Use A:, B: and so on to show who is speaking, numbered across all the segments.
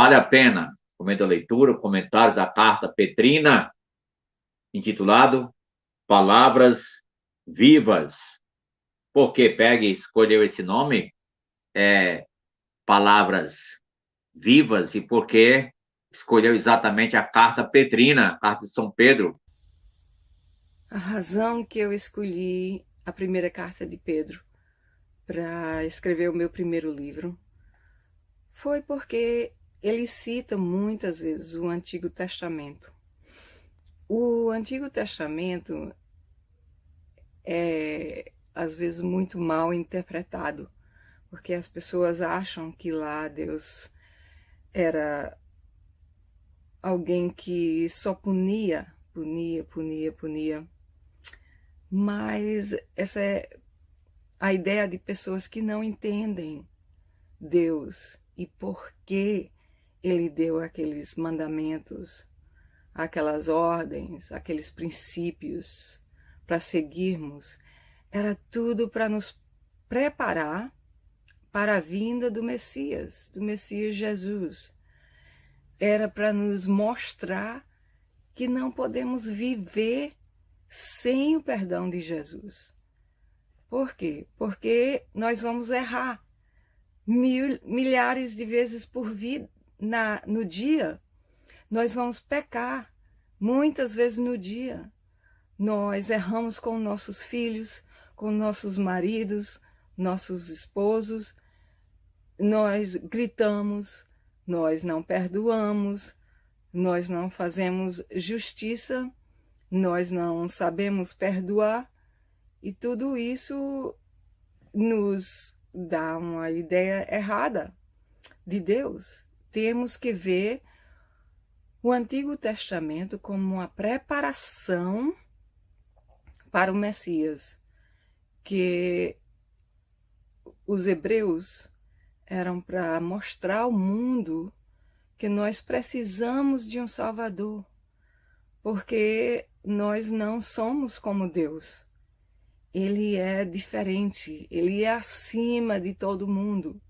A: Vale a pena, comenta a leitura, o comentário da carta Petrina, intitulado Palavras Vivas. Por que Peg escolheu esse nome? Palavras Vivas, e por que escolheu exatamente a carta Petrina, a carta de São Pedro?
B: A razão que eu escolhi a primeira carta de Pedro para escrever o meu primeiro livro foi porque ele cita muitas vezes o Antigo Testamento. O Antigo Testamento é às vezes muito mal interpretado, porque as pessoas acham que lá Deus era alguém que só punia. Mas essa é a ideia de pessoas que não entendem Deus e por que ele deu aqueles mandamentos, aquelas ordens, aqueles princípios para seguirmos. Era tudo para nos preparar para a vinda do Messias Jesus. Era para nos mostrar que não podemos viver sem o perdão de Jesus. Por quê? Porque nós vamos errar milhares de vezes no dia. Nós vamos pecar muitas vezes no dia. Nós erramos com nossos filhos, com nossos maridos, nossos esposos. Nós gritamos, nós não perdoamos, nós não fazemos justiça, nós não sabemos perdoar. E tudo isso nos dá uma ideia errada de Deus. Temos que ver o Antigo Testamento como uma preparação para o Messias, que os hebreus eram para mostrar ao mundo que nós precisamos de um Salvador, porque nós não somos como Deus. Ele é diferente, ele é acima de todo mundo,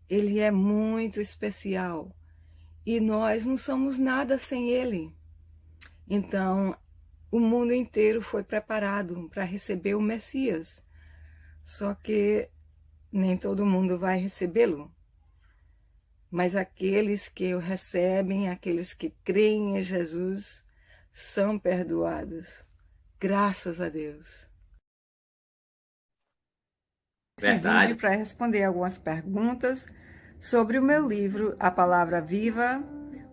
B: ele é muito especial e nós não somos nada sem ele. Então, o mundo inteiro foi preparado para receber o Messias, só que nem todo mundo vai recebê-lo. Mas aqueles que o recebem, aqueles que creem em Jesus, são perdoados. Graças a Deus. Esse vídeo
A: Verdade.
B: para responder algumas perguntas sobre o meu livro A Palavra Viva,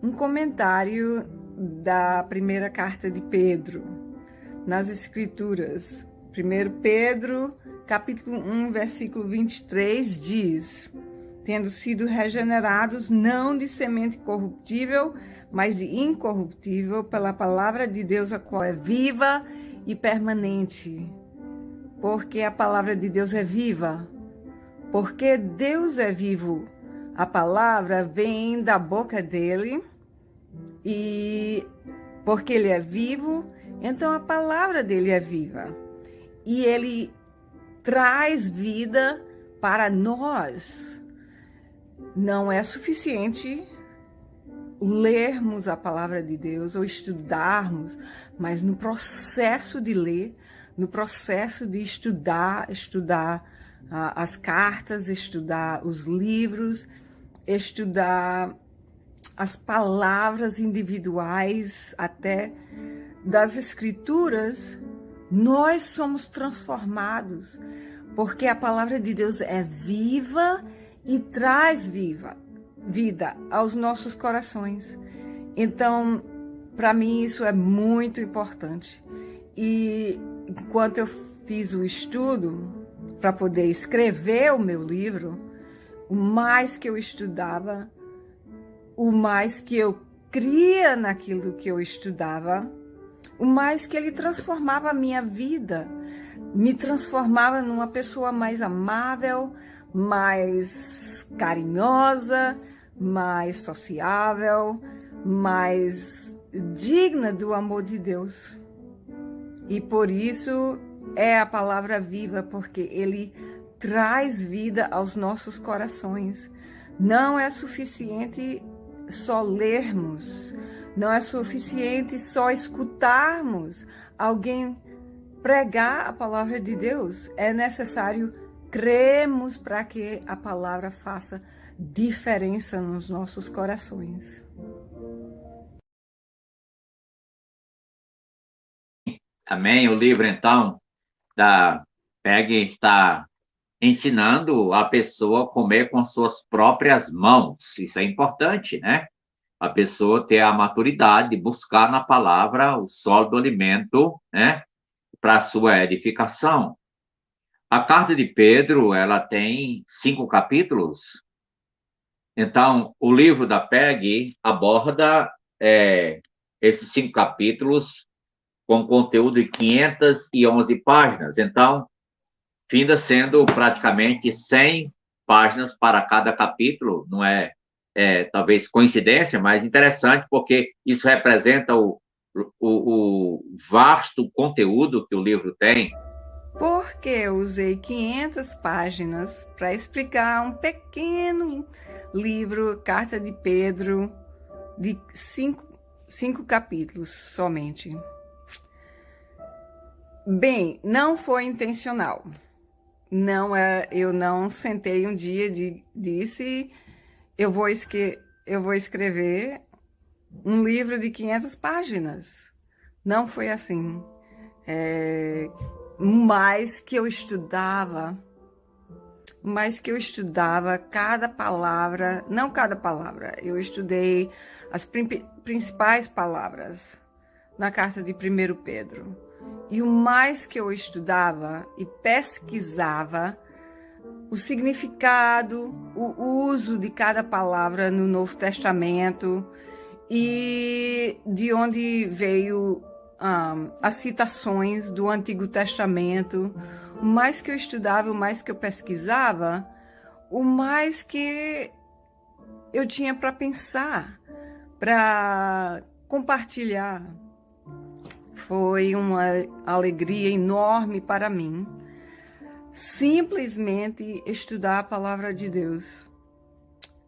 B: um comentário da primeira carta de Pedro, nas Escrituras. 1 Pedro, capítulo 1, versículo 23, diz: tendo sido regenerados não de semente corruptível, mas de incorruptível, pela palavra de Deus, a qual é viva e permanente. Porque a palavra de Deus é viva. Porque Deus é vivo. A palavra vem da boca dele e porque ele é vivo, então a palavra dele é viva. E ele traz vida para nós. Não é suficiente lermos a palavra de Deus ou estudarmos, mas no processo de ler, no processo de estudar as cartas, estudar os livros, estudar as palavras individuais até das Escrituras, nós somos transformados, porque a palavra de Deus é viva e traz vida aos nossos corações. Então, para mim, isso é muito importante. E enquanto eu fiz o estudo para poder escrever o meu livro, o mais que eu estudava, o mais que eu cria naquilo que eu estudava, o mais que ele transformava a minha vida, me transformava numa pessoa mais amável, mais carinhosa, mais sociável, mais digna do amor de Deus. E por isso é a palavra viva, porque ele traz vida aos nossos corações. Não é suficiente só lermos, não é suficiente só escutarmos alguém pregar a palavra de Deus. É necessário crermos para que a palavra faça diferença nos nossos corações.
A: Amém? O livro, então, da Peggy está ensinando a pessoa a comer com suas próprias mãos. Isso é importante, né? A pessoa ter a maturidade de buscar na palavra o sólido alimento, né? Para a sua edificação. A carta de Pedro, ela tem 5 capítulos. Então, o livro da Peggy aborda esses 5 capítulos com conteúdo de 511 páginas. Então, finda sendo praticamente 100 páginas para cada capítulo. Não talvez coincidência, mas interessante, porque isso representa o vasto conteúdo que o livro tem.
B: Porque eu usei 500 páginas para explicar um pequeno livro, Carta de Pedro, de 5 capítulos somente. Bem, não foi intencional. Eu não sentei um dia e disse, eu vou escrever um livro de 500 páginas. Não foi assim. Mais que eu estudava cada palavra, não cada palavra, eu estudei as principais palavras na carta de 1 Pedro. E o mais que eu estudava e pesquisava o significado, o uso de cada palavra no Novo Testamento e de onde veio as citações do Antigo Testamento. O mais que eu estudava, o mais que eu pesquisava, o mais que eu tinha para pensar, para compartilhar. Foi uma alegria enorme para mim simplesmente estudar a palavra de Deus.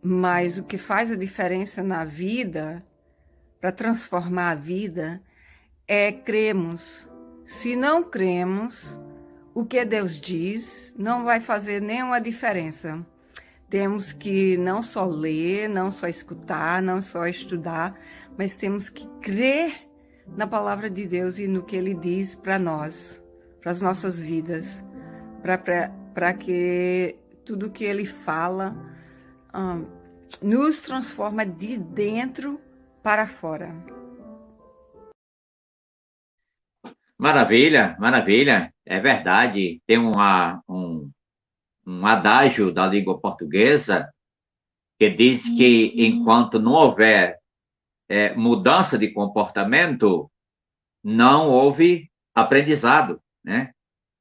B: Mas o que faz a diferença na vida, para transformar a vida, é cremos. Se não cremos, o que Deus diz não vai fazer nenhuma diferença. Temos que não só ler, não só escutar, não só estudar, mas temos que crer na palavra de Deus e no que Ele diz para nós, para as nossas vidas, para que tudo que Ele fala nos transforma de dentro para fora.
A: Maravilha, maravilha. É verdade. Tem um adágio da língua portuguesa que diz que enquanto não houver mudança de comportamento, não houve aprendizado, né?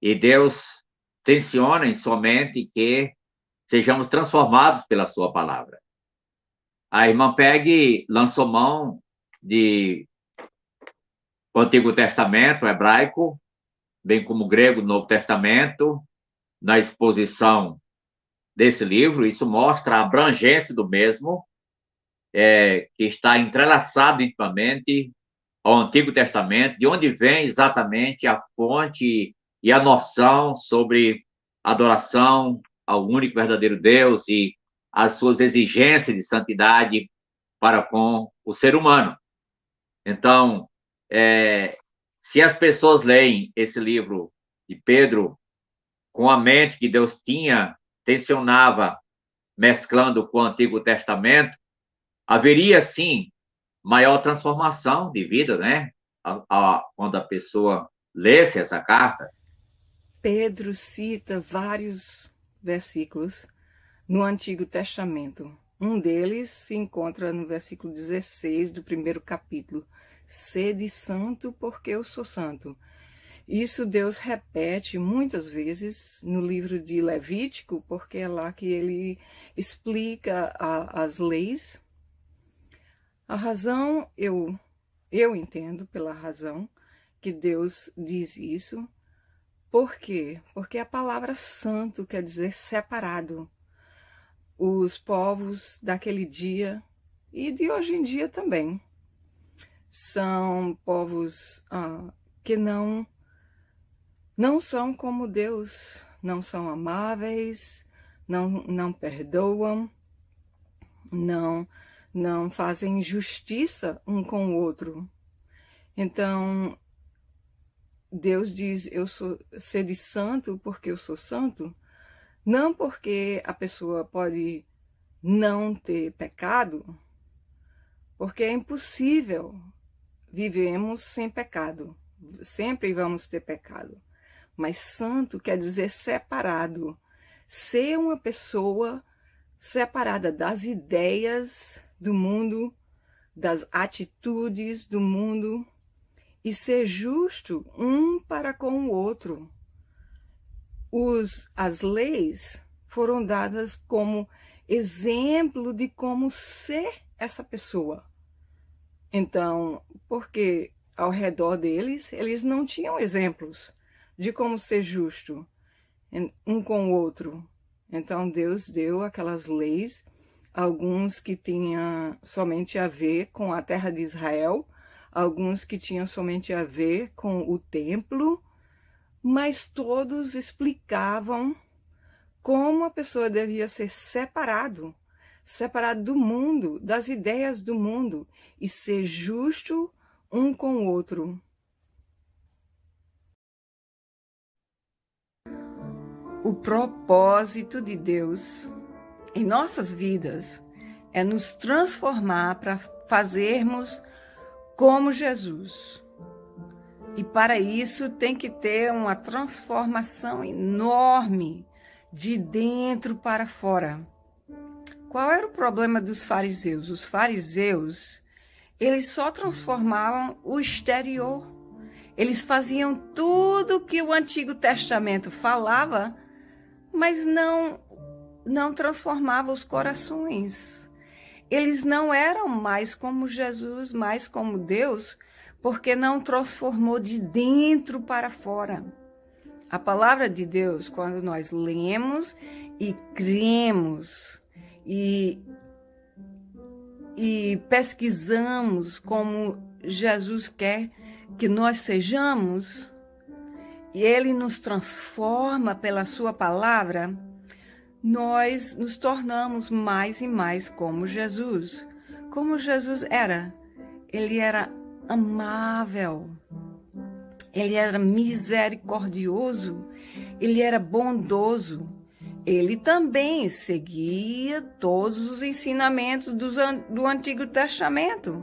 A: E Deus tenciona somente que sejamos transformados pela sua palavra. A irmã Peggy lançou mão do Antigo Testamento hebraico, bem como o grego do Novo Testamento, na exposição desse livro. Isso mostra a abrangência do mesmo, que está entrelaçado intimamente ao Antigo Testamento, de onde vem exatamente a fonte e a noção sobre adoração ao único verdadeiro Deus e as suas exigências de santidade para com o ser humano. Então, se as pessoas leem esse livro de Pedro com a mente que Deus tensionava, mesclando com o Antigo Testamento, haveria, sim, maior transformação de vida, né? Quando a pessoa lesse essa carta.
B: Pedro cita vários versículos no Antigo Testamento. Um deles se encontra no versículo 16 do 1º capítulo. Sede santo, porque eu sou santo. Isso Deus repete muitas vezes no livro de Levítico, porque é lá que ele explica as leis. A razão, eu entendo pela razão que Deus diz isso. Por quê? Porque a palavra santo quer dizer separado. Os povos daquele dia e de hoje em dia também. São povos que não são como Deus, não são amáveis, não perdoam, não fazem justiça um com o outro. Então, Deus diz, eu sou sede santo porque eu sou santo, não porque a pessoa pode não ter pecado, porque é impossível. Vivemos sem pecado, sempre vamos ter pecado. Mas santo quer dizer separado, ser uma pessoa separada das ideias do mundo, das atitudes do mundo, e ser justo um para com o outro. As leis foram dadas como exemplo de como ser essa pessoa. Então, porque ao redor deles, eles não tinham exemplos de como ser justo um com o outro. Então, Deus deu aquelas leis, alguns que tinham somente a ver com a terra de Israel, alguns que tinham somente a ver com o templo, mas todos explicavam como a pessoa devia ser separado do mundo, das ideias do mundo, e ser justo um com o outro. O propósito de Deus em nossas vidas é nos transformar para fazermos como Jesus. E para isso tem que ter uma transformação enorme de dentro para fora. Qual era o problema dos fariseus? Os fariseus, eles só transformavam o exterior. Eles faziam tudo o que o Antigo Testamento falava, mas não transformavam os corações. Eles não eram mais como Jesus, mais como Deus, porque não transformou de dentro para fora. A palavra de Deus, quando nós lemos e cremos, e pesquisamos como Jesus quer que nós sejamos, e Ele nos transforma pela sua palavra, nós nos tornamos mais e mais como Jesus. Como Jesus era. Ele era amável, Ele era misericordioso, Ele era bondoso. Ele também seguia todos os ensinamentos do Antigo Testamento.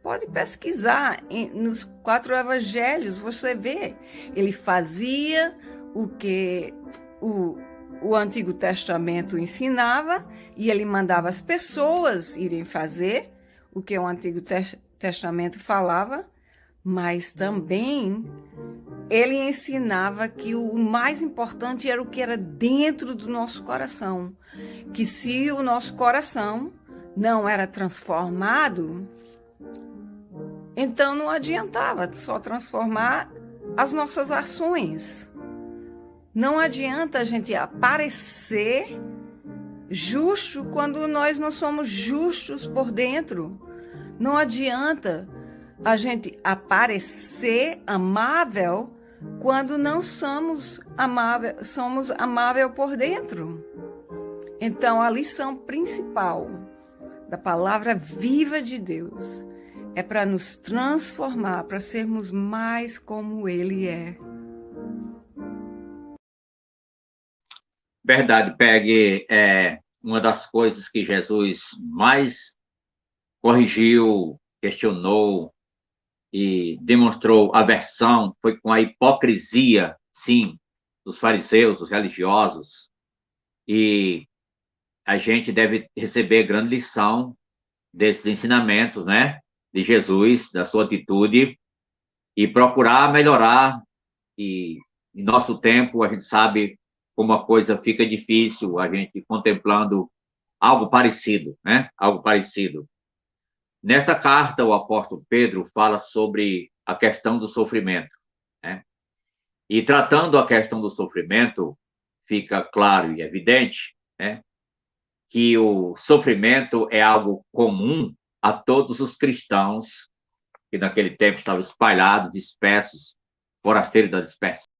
B: Pode pesquisar nos 4 evangelhos, você vê. Ele fazia o que o Antigo Testamento ensinava e ele mandava as pessoas irem fazer o que o Antigo Testamento falava, mas também ele ensinava que o mais importante era o que era dentro do nosso coração. Que se o nosso coração não era transformado, então não adiantava só transformar as nossas ações. Não adianta a gente aparecer justo quando nós não somos justos por dentro. Não adianta a gente aparecer amável quando não somos amável por dentro. Então, a lição principal da palavra viva de Deus é para nos transformar, para sermos mais como Ele é.
A: Verdade, Peg. Uma das coisas que Jesus mais corrigiu, questionou e demonstrou aversão foi com a hipocrisia, sim, dos fariseus, dos religiosos. E a gente deve receber grande lição desses ensinamentos, né, de Jesus, da sua atitude, e procurar melhorar. E em nosso tempo, a gente sabe como a coisa fica difícil, a gente contemplando algo parecido, né? Algo parecido. Nessa carta, o apóstolo Pedro fala sobre a questão do sofrimento, né? E tratando a questão do sofrimento, fica claro e evidente, né, que o sofrimento é algo comum a todos os cristãos que naquele tempo estavam espalhados, dispersos, forasteiros da dispersão.